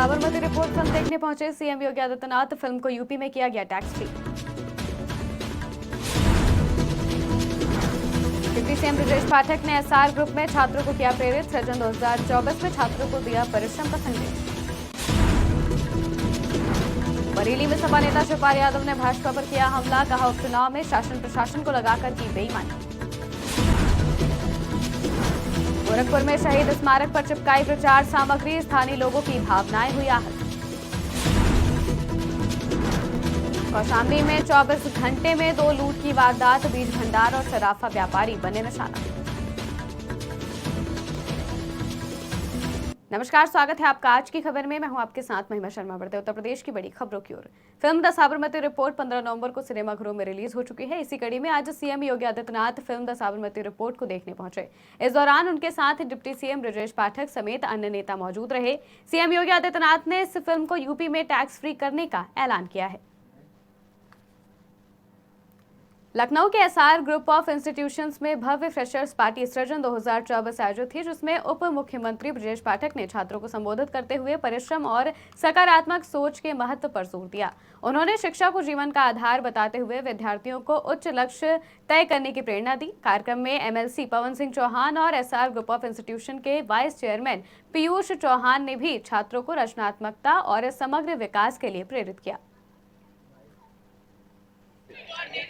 Sabarmati report film देखने पहुंचे CM Yogi Adityanath. Film को यूपी में किया गया tax free. Deputy CM Brajesh Pathak ने एसआर ग्रुप में छात्रों को किया प्रेरित। सृजन 2024 में छात्रों को दिया परिश्रम का संदेश। बरेली में सपा नेता शिवपाल यादव ने भाजपा पर किया हमला। कहा उपचुनाव में शासन प्रशासन को लगाकर की बेईमानी। गोरखपुर में शहीद स्मारक पर चिपकाई प्रचार सामग्री। स्थानीय लोगों की भावनाएं हुई आहत। कौशाम्बी में 24 घंटे में 2 लूट की वारदात। बीज भंडार और सराफा व्यापारी बने निशाना। नमस्कार, स्वागत है आपका आज की खबर में। मैं हूं आपके साथ महिमा शर्मा। बढ़ते उत्तर प्रदेश की बड़ी खबरों की ओर। फिल्म द साबरमती रिपोर्ट 15 नवंबर को सिनेमाघरों में रिलीज हो चुकी है। इसी कड़ी में आज CM Yogi Adityanath film the Sabarmati report को देखने पहुंचे। इस दौरान उनके साथ डिप्टी सीएम ब्रजेश पाठक समेत अन्य नेता मौजूद रहे। सीएम योगी आदित्यनाथ ने इस फिल्म को यूपी में टैक्स फ्री करने का ऐलान किया है। लखनऊ के एसआर ग्रुप ऑफ इंस्टीट्यूशंस में भव्य फ्रेशर्स पार्टी सृजन 2024 आयोजित थी, जिसमें उप मुख्यमंत्री ब्रजेश पाठक ने छात्रों को संबोधित करते हुए परिश्रम और सकारात्मक सोच के महत्व पर जोर दिया। उन्होंने शिक्षा को जीवन का आधार बताते हुए विद्यार्थियों को उच्च लक्ष्य तय करने की प्रेरणा दी। कार्यक्रम में एमएलसी पवन सिंह चौहान और एसआर ग्रुप ऑफ इंस्टीट्यूशन के वाइस चेयरमैन पीयूष चौहान ने भी छात्रों को रचनात्मकता और समग्र विकास के लिए प्रेरित किया।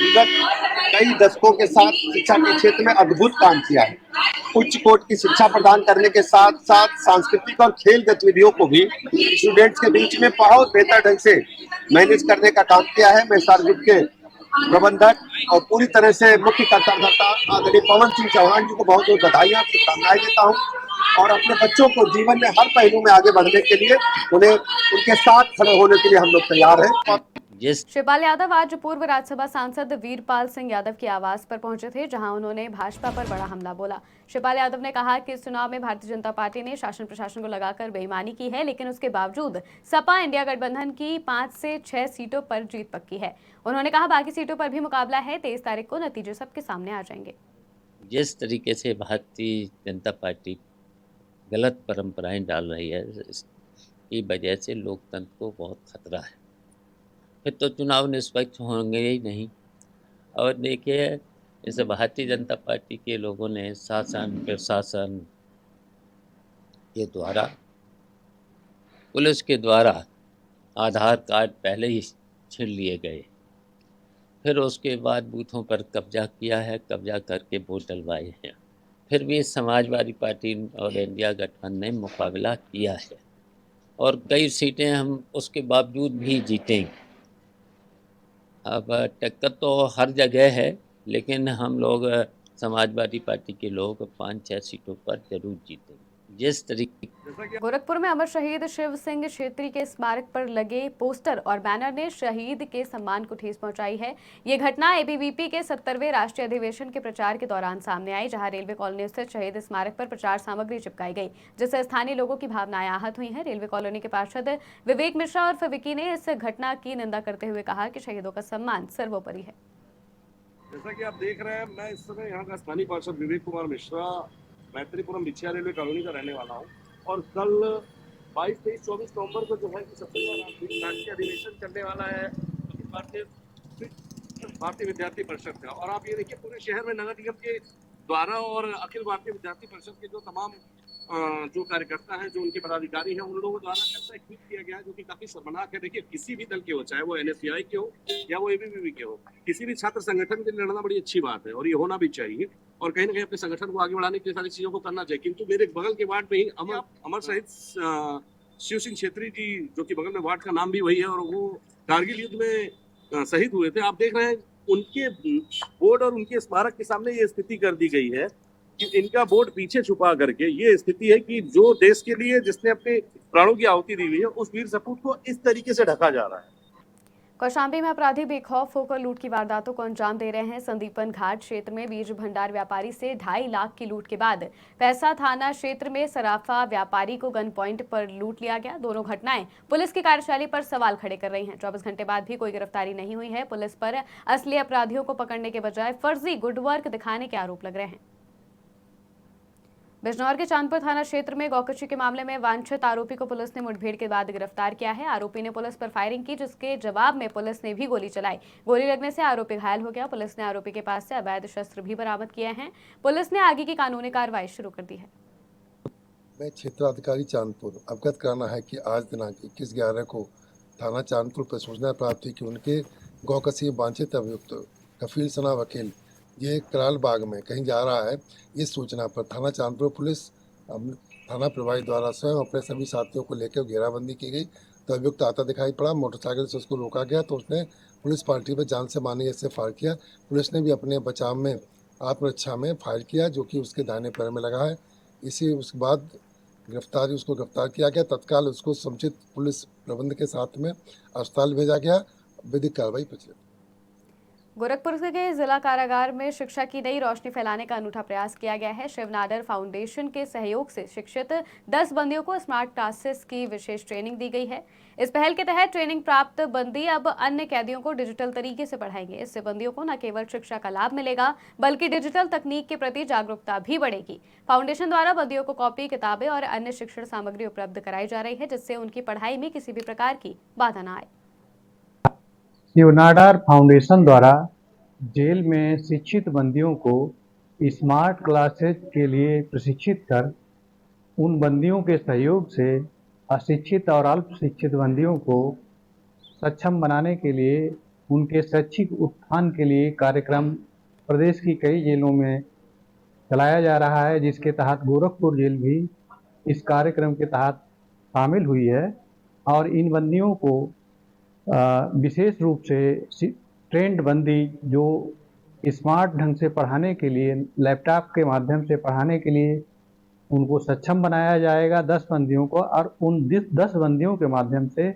विगत कई दशकों के साथ शिक्षा के क्षेत्र में अद्भुत काम किया है। उच्च कोटि की शिक्षा प्रदान करने के साथ साथ सांस्कृतिक और खेल गतिविधियों को भी स्टूडेंट्स के बीच में बहुत बेहतर ढंग से मैनेज करने का काम किया है। मैं एसआर ग्रुप के प्रबंधक और पूरी तरह से मुख्य कर्ताधर्ता आदरणीय पवन सिंह चौहान जी को बहुत बहुत बधाई शुभकामनाएं देता हूँ और अपने बच्चों को जीवन में हर पहलू में आगे बढ़ने के लिए उन्हें उनके साथ खड़े होने के लिए हम लोग तैयार हैं। शिवपाल यादव आज पूर्व राज्यसभा सांसद वीरपाल सिंह यादव के आवास पर पहुंचे थे, जहां उन्होंने भाजपा पर बड़ा हमला बोला। शिवपाल यादव ने कहा कि इस चुनाव में भारतीय जनता पार्टी ने शासन प्रशासन को लगाकर बेईमानी की है, लेकिन उसके बावजूद सपा इंडिया गठबंधन की 5 से 6 सीटों पर जीत पक्की है। उन्होंने कहा बाकी सीटों पर भी मुकाबला है। 23 तारीख को नतीजे सबके सामने आ जाएंगे। जिस तरीके से भारतीय जनता पार्टी गलत परंपराएं डाल रही है, इसकी वजह से लोकतंत्र को बहुत खतरा है। फिर तो चुनाव निष्पक्ष होंगे ही नहीं। और देखिए, इस भारतीय जनता पार्टी के लोगों ने शासन प्रशासन के द्वारा, पुलिस के द्वारा आधार कार्ड पहले ही छीन लिए गए, फिर उसके बाद बूथों पर कब्जा किया है, कब्जा करके वोट डलवाए हैं। फिर भी समाजवादी पार्टी और इंडिया गठबंधन ने मुकाबला किया है और कई सीटें हम उसके बावजूद भी जीतेंगे। अब टक्कर तो हर जगह है, लेकिन हम लोग समाजवादी पार्टी के लोग 5-6 सीटों पर जरूर जीतेंगे। जिस तरीके गोरखपुर में अमर शहीद शिव सिंह क्षेत्री के स्मारक पर लगे पोस्टर और बैनर ने शहीद के सम्मान को ठेस पहुंचाई है। ये घटना एबीवीपी के 70वें राष्ट्रीय अधिवेशन के प्रचार के दौरान सामने आई, जहां रेलवे कॉलोनी स्थित शहीद स्मारक पर प्रचार सामग्री चिपकाई गई, जिससे स्थानीय लोगों की भावनाएं आहत हुई हैं। रेलवे कॉलोनी के पार्षद विवेक मिश्रा और फिविकी ने इस घटना की निंदा करते हुए कहा कि शहीदों का सम्मान सर्वोपरि है। जैसा कि आप देख रहे हैं, मैं इस समय यहाँ का स्थानीय पार्षद विवेक कुमार मिश्रा, मैत्रीपुरम बिछिया रेलवे कॉलोनी का रहने वाला हूँ। और कल 22, 23, 24 नवंबर को जो है कि सबसे बड़ा राष्ट्रीय अधिवेशन चलने वाला है भारतीय विद्यार्थी परिषद का। और आप ये देखिए, पूरे शहर में नगर निगम के द्वारा और अखिल भारतीय विद्यार्थी परिषद के जो तमाम जो कार्यकर्ता हैं, जो उनके पदाधिकारी हैं, उन लोगों द्वारा ऐसा एक किया गया है जो कि काफी शर्मनाक है। देखिए, किसी भी दल के हो, चाहे वो एनएसयूआई के हो या वो एबीवीपी के हो, किसी भी छात्र संगठन के लिए लड़ना बड़ी अच्छी बात है और ये होना भी चाहिए और कहीं ना कहीं अपने संगठन को आगे बढ़ाने के लिए सारी चीजों को करना चाहिए। किंतु मेरे बगल के वार्ड में ही अमर शहीद शिव सिंह क्षेत्री जी, जो कि बगल में वार्ड का नाम भी वही है और वो कारगिल युद्ध में शहीद हुए थे। आप देख रहे हैं, उनके बोर्ड और उनके स्मारक के सामने ये स्थिति कर दी गई है कि इनका बोर्ड पीछे छुपा करके ये स्थिति है कि जो देश के लिए जिसने अपने प्राणों की आहुति दी हुई है, उस वीर सपूत को इस तरीके से ढका जा रहा है। कौशाम्बी में अपराधी बेखौफ होकर लूट की वारदातों को अंजाम दे रहे हैं। संदीपन घाट क्षेत्र में बीज भंडार व्यापारी से 2.5 लाख की लूट के बाद पैसा थाना क्षेत्र में सराफा व्यापारी को गन पॉइंट पर लूट लिया गया। दोनों घटनाएं पुलिस की कार्यशैली पर सवाल खड़े कर रही हैं। 24 घंटे बाद भी कोई गिरफ्तारी नहीं हुई है। पुलिस पर असली अपराधियों को पकड़ने के बजाय फर्जी गुड वर्क दिखाने के आरोप लग रहे हैं। बिजनौर के चांदपुर थाना क्षेत्र में गौकशी के मामले में वांछित आरोपी को पुलिस ने मुठभेड़ के बाद गिरफ्तार किया है। आरोपी ने पुलिस पर फायरिंग की, जिसके जवाब में पुलिस ने भी गोली चलाई। गोली लगने से आरोपी घायल हो गया। पुलिस ने आरोपी के पास से अवैध शस्त्र भी बरामद किए हैं। पुलिस ने आगे की कानूनी कार्रवाई शुरू कर दी है। मैं क्षेत्राधिकारी चांदपुर अवगत कराना है कि आज दिनांक 21/11 को थाना चांदपुर पर सूचना प्राप्त हुई कि उनके गौकशी वांछित अभियुक्त कफील सना वकील ये कराल बाग में कहीं जा रहा है। इस सूचना पर थाना चांदपुर पुलिस थाना प्रभारी द्वारा स्वयं अपने सभी साथियों को लेकर घेराबंदी की गई। तो अभियुक्त आता दिखाई पड़ा, मोटरसाइकिल से उसको रोका गया तो उसने पुलिस पार्टी पर जान से मारने से फायर किया। पुलिस ने भी अपने बचाव में आत्मरक्षा में फायर किया, जो कि उसके दाहिने पैर में लगा है। उसके बाद उसको गिरफ्तार किया गया। तत्काल उसको समुचित पुलिस प्रबंध के साथ में अस्पताल भेजा गया। विधिक कार्रवाई प्रचलित। गोरखपुर के जिला कारागार में शिक्षा की नई रोशनी फैलाने का अनूठा प्रयास किया गया है। शिव नाडर फाउंडेशन के सहयोग से शिक्षित 10 बंदियों को स्मार्ट क्लासेस की विशेष ट्रेनिंग दी गई है। इस पहल के तहत ट्रेनिंग प्राप्त बंदी अब अन्य कैदियों को डिजिटल तरीके से पढ़ाएंगे। इससे बंदियों को न केवल शिक्षा का लाभ मिलेगा, बल्कि डिजिटल तकनीक के प्रति जागरूकता भी बढ़ेगी। फाउंडेशन द्वारा बंदियों को कॉपी, किताबें और अन्य शिक्षण सामग्री उपलब्ध कराई जा रही है, जिससे उनकी पढ़ाई में किसी भी प्रकार की बाधा न आए। शिव नाडर फाउंडेशन द्वारा जेल में शिक्षित बंदियों को स्मार्ट क्लासेज के लिए प्रशिक्षित कर उन बंदियों के सहयोग से अशिक्षित और अल्प शिक्षित बंदियों को सक्षम बनाने के लिए, उनके शैक्षिक उत्थान के लिए कार्यक्रम प्रदेश की कई जेलों में चलाया जा रहा है, जिसके तहत गोरखपुर जेल भी इस कार्यक्रम के तहत शामिल हुई है। और इन बंदियों को विशेष रूप से ट्रेंड बंदी जो स्मार्ट ढंग से पढ़ाने के लिए, लैपटॉप के माध्यम से पढ़ाने के लिए उनको सक्षम बनाया जाएगा 10 बंदियों को, और उन 10 बंदियों के माध्यम से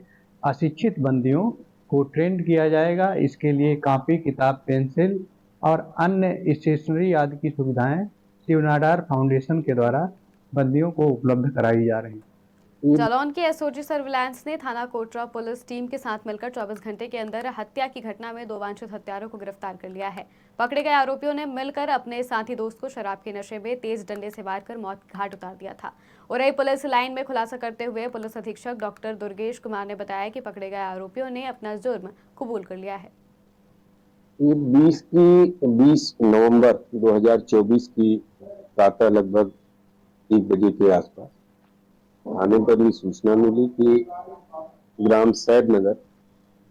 अशिक्षित बंदियों को ट्रेंड किया जाएगा। इसके लिए कॉपी, किताब, पेंसिल और अन्य स्टेशनरी आदि की सुविधाएं शिव नाडर फाउंडेशन के द्वारा बंदियों को उपलब्ध कराई जा रही हैं। जालौन की एसओजी सर्विलांस ने थाना कोटरा पुलिस टीम के साथ मिलकर 24 घंटे के अंदर हत्या की घटना में 2 वांछित हत्यारों को गिरफ्तार कर लिया है। पकड़े गए आरोपियों ने मिलकर अपने साथी दोस्त को शराब के नशे में तेज डंडे से वार कर मौत के घाट उतार दिया था। उरई पुलिस लाइन में खुलासा करते हुए पुलिस अधीक्षक डॉक्टर दुर्गेश कुमार ने बताया कि पकड़े गए आरोपियों ने अपना जुर्म कबूल कर लिया है। 20 नवंबर 2024 की प्रातः लगभग 1 बजे के आसपास थाने पर भी सूचना मिली कि ग्राम सैद नगर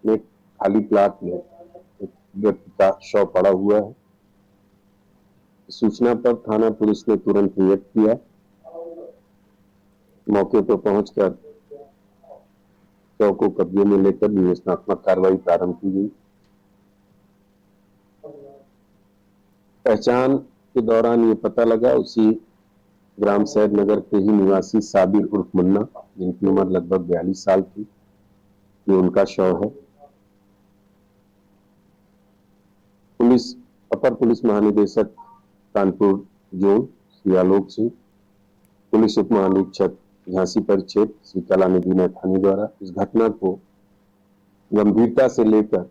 में खाली प्लाट में एक व्यक्ति का शव पड़ा हुआ है। सूचना पर थाना पुलिस ने तुरंत रिएक्ट किया। मौके पर पहुंचकर शव को कब्जे में लेकर विवेचनात्मक कार्रवाई प्रारंभ की गई। पहचान के दौरान ये पता लगा उसी ग्राम सैद नगर के ही निवासी साबिर उर्फ मुन्ना, जिनकी उम्र लगभग 42 साल थी, ये उनका शव है। अपर पुलिस महानिदेशक कानपुर जोन श्री आलोक सिंह, पुलिस उप महानिरीक्षक झांसी परिक्षेत्र श्री कलानिधि नैथानी द्वारा इस घटना को गंभीरता से लेकर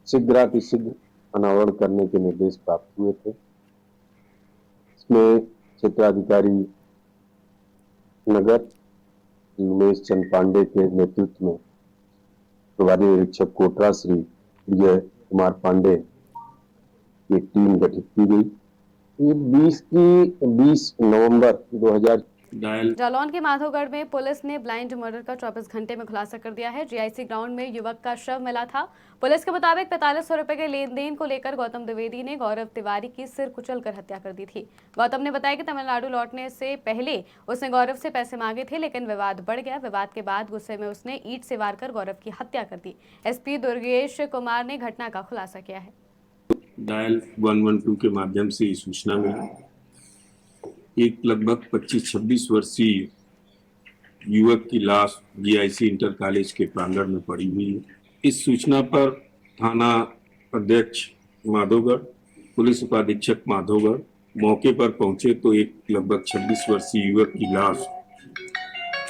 शीघ्रातिशीघ्र अनावरण करने के निर्देश प्राप्त हुए थे। इसमें क्षेत्राधिकारी नगर उमेश चंद पांडे के नेतृत्व में प्रभारी निरीक्षक कोटरा श्री विजय कुमार पांडे की टीम गठित की गई। 20 नवंबर 2000 जालौन के माधोगढ़ में पुलिस ने ब्लाइंड मर्डर का 24 घंटे में खुलासा कर दिया है। जीआईसी ग्राउंड में युवक का शव मिला था। पुलिस के मुताबिक 4500 रुपए के लेन देन को लेकर गौतम द्विवेदी ने गौरव तिवारी की सिर कुचलकर हत्या कर दी थी। गौतम ने बताया कि तमिलनाडु लौटने से पहले उसने गौरव से पैसे मांगे थे, लेकिन विवाद बढ़ गया। विवाद के बाद गुस्से में उसने ईंट से वार कर गौरव की हत्या कर दी। एसपी दुर्गेश कुमार ने घटना का खुलासा किया है। डायल 112 के माध्यम से सूचना मिली, एक लगभग 25-26 वर्षीय युवक की लाश जीआईसी इंटर कॉलेज के प्रांगण में पड़ी हुई है। इस सूचना पर थाना अध्यक्ष माधोगढ़, पुलिस उपाधीक्षक माधोगढ़ मौके पर पहुंचे तो एक लगभग 26 वर्षीय युवक की लाश,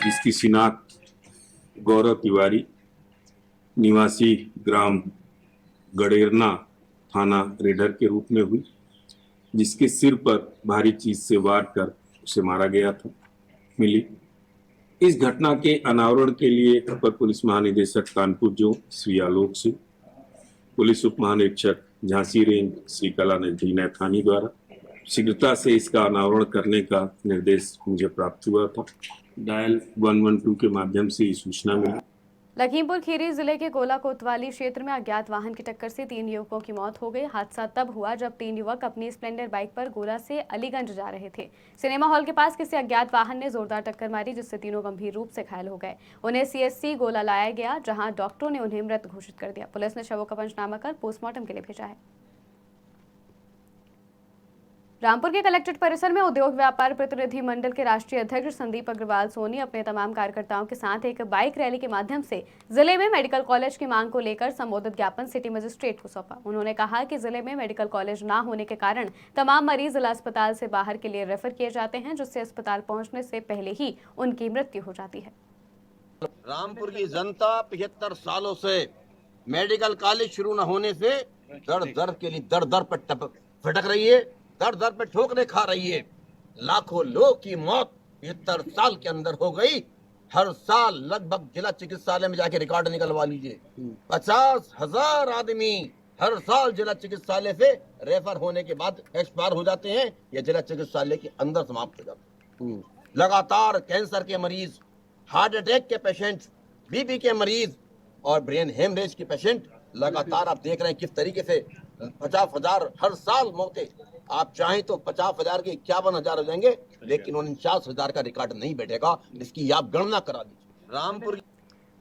जिसकी शिनाख्त गौरव तिवारी निवासी ग्राम गड़ेरना थाना रेडर के रूप में हुई। जिसके सिर पर भारी चीज से वार कर उसे मारा गया था, मिली। इस घटना के अनावरण के लिए अपर पुलिस महानिदेशक कानपुर जोन श्री आलोक सिंह, पुलिस उप महानिरीक्षक झांसी रेंज श्री कलानिधि नैथानी द्वारा शीघ्रता से इसका अनावरण करने का निर्देश मुझे प्राप्त हुआ था। डायल 112 के माध्यम से ये सूचना मिली। लखीमपुर खीरी जिले के गोला कोतवाली क्षेत्र में अज्ञात वाहन की टक्कर से 3 युवकों की मौत हो गई। हादसा तब हुआ जब 3 युवक अपनी स्प्लेंडर बाइक पर गोला से अलीगंज जा रहे थे। सिनेमा हॉल के पास किसी अज्ञात वाहन ने जोरदार टक्कर मारी, जिससे तीनों गंभीर रूप से घायल हो गए। उन्हें सीएचसी गोला लाया गया, जहां डॉक्टरों ने उन्हें मृत घोषित कर दिया। पुलिस ने शवों का पंचनामा कर पोस्टमार्टम के लिए भेजा है। रामपुर के कलेक्ट्रेट परिसर में उद्योग व्यापार प्रतिनिधि मंडल के राष्ट्रीय अध्यक्ष संदीप अग्रवाल सोनी अपने तमाम कार्यकर्ताओं के साथ एक बाइक रैली के माध्यम से जिले में मेडिकल कॉलेज की मांग को लेकर संबोधित ज्ञापन सिटी मजिस्ट्रेट को सौंपा। उन्होंने कहा कि जिले में मेडिकल कॉलेज न होने के कारण तमाम मरीज जिला अस्पताल से बाहर के लिए रेफर किए जाते हैं, जिससे अस्पताल पहुंचने से पहले ही उनकी मृत्यु हो जाती है। रामपुर की जनता 75 सालों से मेडिकल कॉलेज शुरू न होने से दर के लिए दर पर भटक रही है, दर पे ठोकरे खा रही है। लाखों लोग की मौत 75 साल के अंदर हो गई। हर साल लगभग जिला चिकित्सालय में जाके रिकॉर्ड निकलवा लीजिए, 50,000 आदमी हर साल जिला चिकित्सालय से रेफर होने के बाद एक्सपायर हो जाते हैं या जिला चिकित्सालय के अंदर समाप्त हो जाते हैं। लगातार कैंसर के मरीज, हार्ट अटैक के पेशेंट, बीपी के मरीज और ब्रेन हेमरेज के पेशेंट लगातार आप देख रहे हैं किस तरीके से 50,000 हर साल मौतें। आप चाहें तो 50,000 के 51,000 हो जाएंगे, लेकिन 49,000 का रिकॉर्ड नहीं बैठेगा। इसकी आप गणना करा दीजिए। रामपुर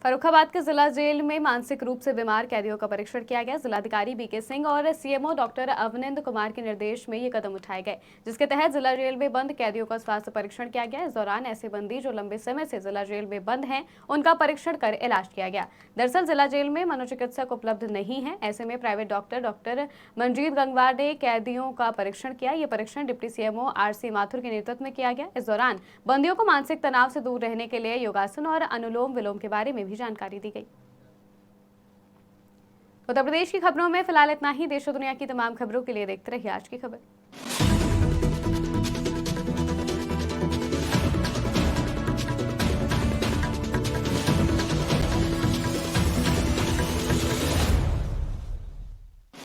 फर्रुखाबाद के जिला जेल में मानसिक रूप से बीमार कैदियों का परीक्षण किया गया। जिलाधिकारी बीके सिंह और सीएमओ डॉक्टर अवनिंद कुमार के निर्देश में ये कदम उठाए गए, जिसके तहत जिला जेल में बंद कैदियों का स्वास्थ्य परीक्षण किया गया। इस दौरान ऐसे बंदी जो लंबे समय से जिला जेल में बंद हैं, उनका परीक्षण कर इलाज किया गया। दरअसल जिला जेल में मनोचिकित्सक उपलब्ध नहीं है, ऐसे में प्राइवेट डॉक्टर मंजीत गंगवार ने कैदियों का परीक्षण किया। ये परीक्षण डिप्टी सीएमओ आरसी माथुर के नेतृत्व में किया गया। इस दौरान बंदियों को मानसिक तनाव से दूर रहने के लिए योगासन और अनुलोम विलोम के बारे में भी जानकारी दी गई। उत्तर प्रदेश की खबरों में फिलहाल इतना ही। देश और दुनिया की तमाम खबरों के लिए देखते रहिए आज की खबर।